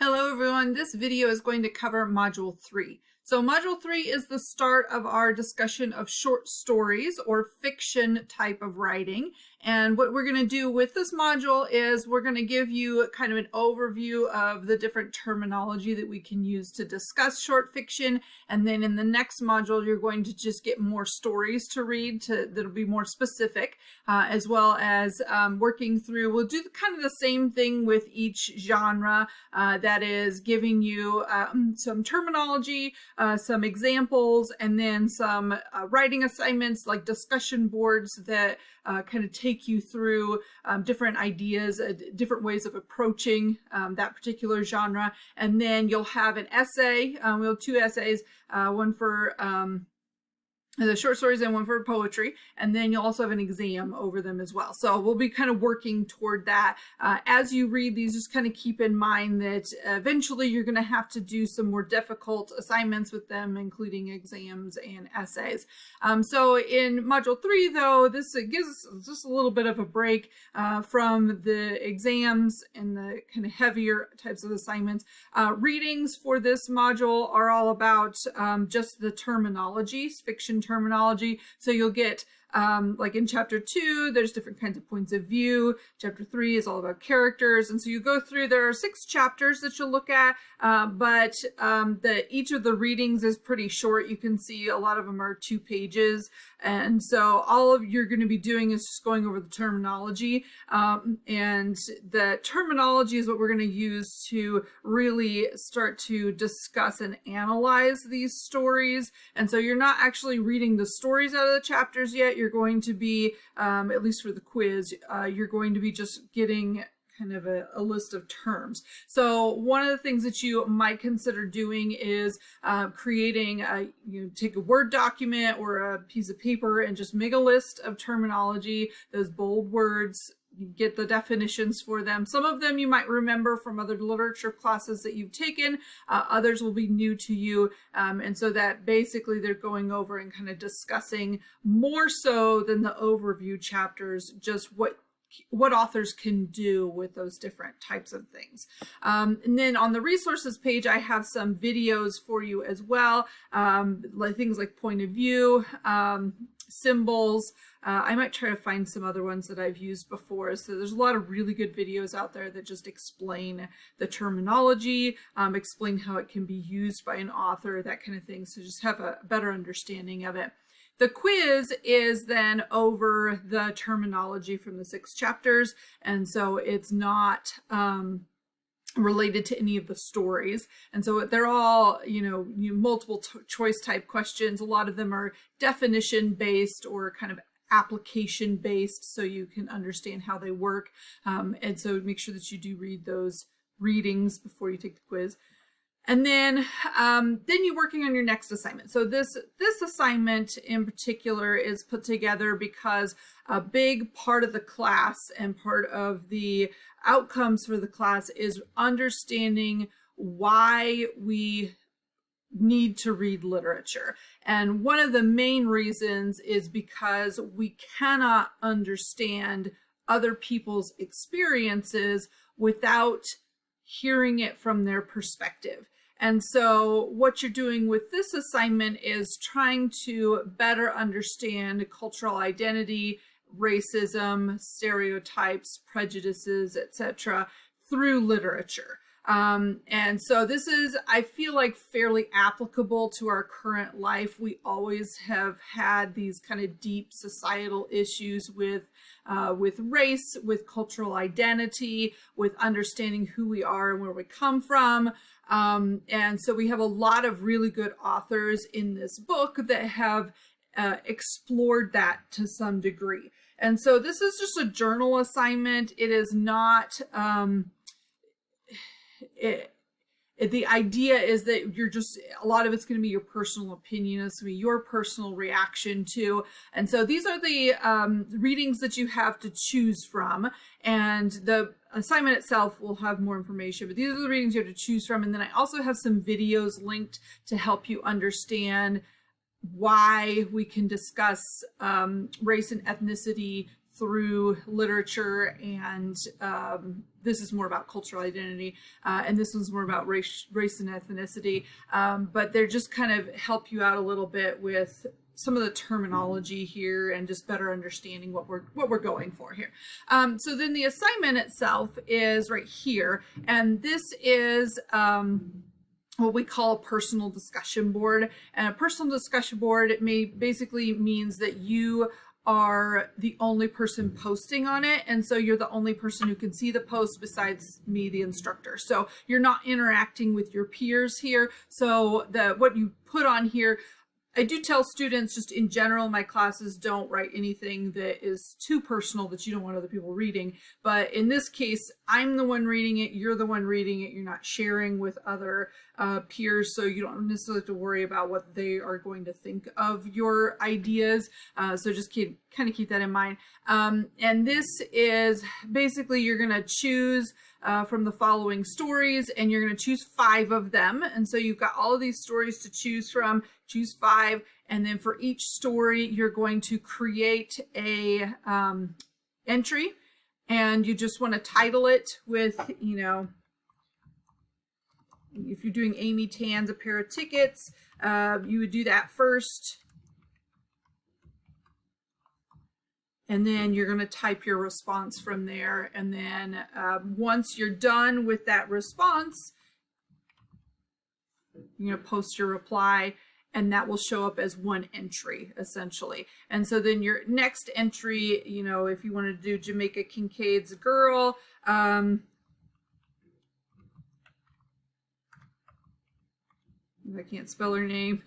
Hello everyone, this video is going to cover Module 3. So Module 3 is the start of our discussion of short stories or fiction type of writing. And what we're going to do with this module is we're going to give you kind of an overview of the different terminology that we can use to discuss short fiction. And then in the next module, you're going to just get more stories to read that'll be more specific, as well as working through. We'll do kind of the same thing with each genre. That is giving you some terminology, some examples, and then some writing assignments like discussion boards that kind of take you through different ideas, different ways of approaching that particular genre. And then you'll have an essay. We'll have two essays, one for the short stories and one for poetry, and then you'll also have an exam over them as well. So we'll be kind of working toward that. As you read these, just kind of keep in mind that eventually you're going to have to do some more difficult assignments with them, including exams and essays. So in Module 3, though, this gives us just a little bit of a break from the exams and the kind of heavier types of assignments. Readings for this module are all about just the terminology, fiction terminology. So you'll get like in chapter 2, there's different kinds of points of view. Chapter 3 is all about characters. And so you go through, there are 6 chapters that you'll look at, but each of the readings is pretty short. You can see a lot of them are 2 pages. And so all of you're going to be doing is just going over the terminology. And the terminology is what we're going to use to really start to discuss and analyze these stories. And so you're not actually reading the stories out of the chapters yet. You're going to be, at least for the quiz, you're going to be just getting kind of a list of terms. So one of the things that you might consider doing is creating take a Word document or a piece of paper and just make a list of terminology, those bold words. You get the definitions for them. Some of them you might remember from other literature classes that you've taken. Others will be new to you. And so that basically they're going over and kind of discussing more so than the overview chapters, just what authors can do with those different types of things. And then on the resources page, I have some videos for you as well, like things like point of view, symbols. I might try to find some other ones that I've used before. So there's a lot of really good videos out there that just explain the terminology, explain how it can be used by an author, that kind of thing. So just have a better understanding of it. The quiz is then over the terminology from the 6 chapters, and so it's not related to any of the stories. And so they're all, multiple choice type questions. A lot of them are definition based or kind of application based, so you can understand how they work. And so make sure that you do read those readings before you take the quiz. And then you're working on your next assignment. So this assignment in particular is put together because a big part of the class and part of the outcomes for the class is understanding why we need to read literature. And one of the main reasons is because we cannot understand other people's experiences without hearing it from their perspective. And so what you're doing with this assignment is trying to better understand cultural identity, racism, stereotypes, prejudices, etc. through literature. And so this is, I feel like, fairly applicable to our current life. We always have had these kind of deep societal issues with race, with cultural identity, with understanding who we are and where we come from. And so we have a lot of really good authors in this book that have explored that to some degree. And so this is just a journal assignment. It is not, the idea is that you're just, a lot of it's going to be your personal opinion. It's going to be your personal reaction to. And so these are the readings that you have to choose from. And the assignment itself will have more information, but these are the readings you have to choose from. And then I also have some videos linked to help you understand why we can discuss race and ethnicity through literature, and this is more about cultural identity, and this one's more about race and ethnicity, but they're just kind of help you out a little bit with some of the terminology here and just better understanding what we're going for here. So then the assignment itself is right here, and this is what we call a personal discussion board. And a personal discussion board, it basically means that you are the only person posting on it, and so you're the only person who can see the post besides me, the instructor. So you're not interacting with your peers here. So what you put on here, I do tell students just in general, my classes don't write anything that is too personal that you don't want other people reading. But in this case, I'm the one reading it, you're the one reading it, you're not sharing with other peers, so you don't necessarily have to worry about what they are going to think of your ideas. So just kind of keep that in mind. And this is basically, you're going to choose from the following stories, and you're going to choose 5 of them. And so you've got all of these stories to choose from, choose 5. And then for each story, you're going to create a entry, and you just want to title it with, you know, if you're doing Amy Tan's A Pair of Tickets, you would do that first. And then you're going to type your response from there. And then once you're done with that response, you're going to post your reply, and that will show up as one entry essentially. And so then your next entry, you know, if you want to do Jamaica Kincaid's Girl, I can't spell her name,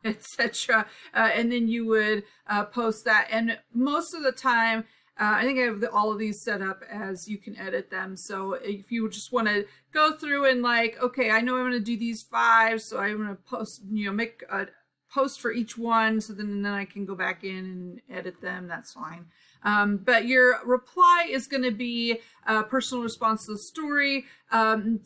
etc. And then you would post that. And most of the time, I think I have all of these set up as you can edit them. So if you just want to go through and like, okay, I know I'm going to do these 5, so I'm going to post, you know, make a post for each one, so then I can go back in and edit them. That's fine. But your reply is going to be a personal response to the story,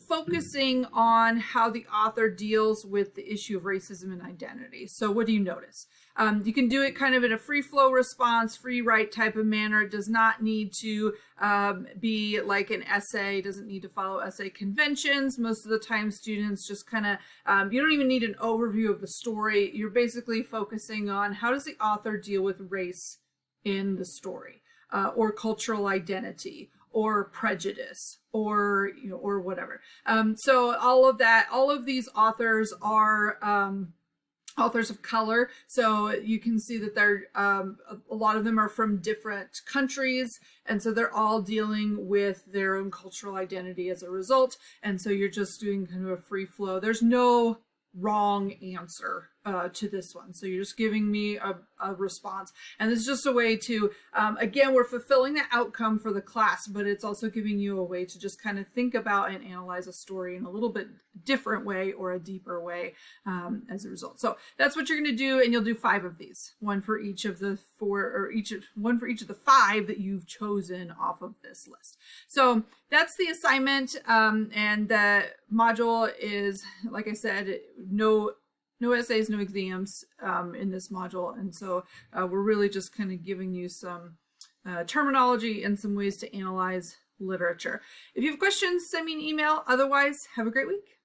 focusing on how the author deals with the issue of racism and identity. So what do you notice? You can do it kind of in a free flow response, free write type of manner. It does not need to be like an essay. It doesn't need to follow essay conventions. Most of the time students just kind of, you don't even need an overview of the story. You're basically focusing on how does the author deal with race in the story, or cultural identity, or prejudice, or, you know, or whatever. So all of these authors are authors of color. So you can see that they're a lot of them are from different countries, and so they're all dealing with their own cultural identity as a result. And so you're just doing kind of a free flow. There's no wrong answer to this one. So you're just giving me a response. And this is just a way to, again, we're fulfilling the outcome for the class, but it's also giving you a way to just kind of think about and analyze a story in a little bit different way or a deeper way as a result. So that's what you're going to do, and you'll do 5 of these, one for each of the 4, or one for each of the 5 that you've chosen off of this list. So that's the assignment, and the module is, like I said, no essays, no exams in this module. And so we're really just kind of giving you some terminology and some ways to analyze literature. If you have questions, send me an email. Otherwise, have a great week.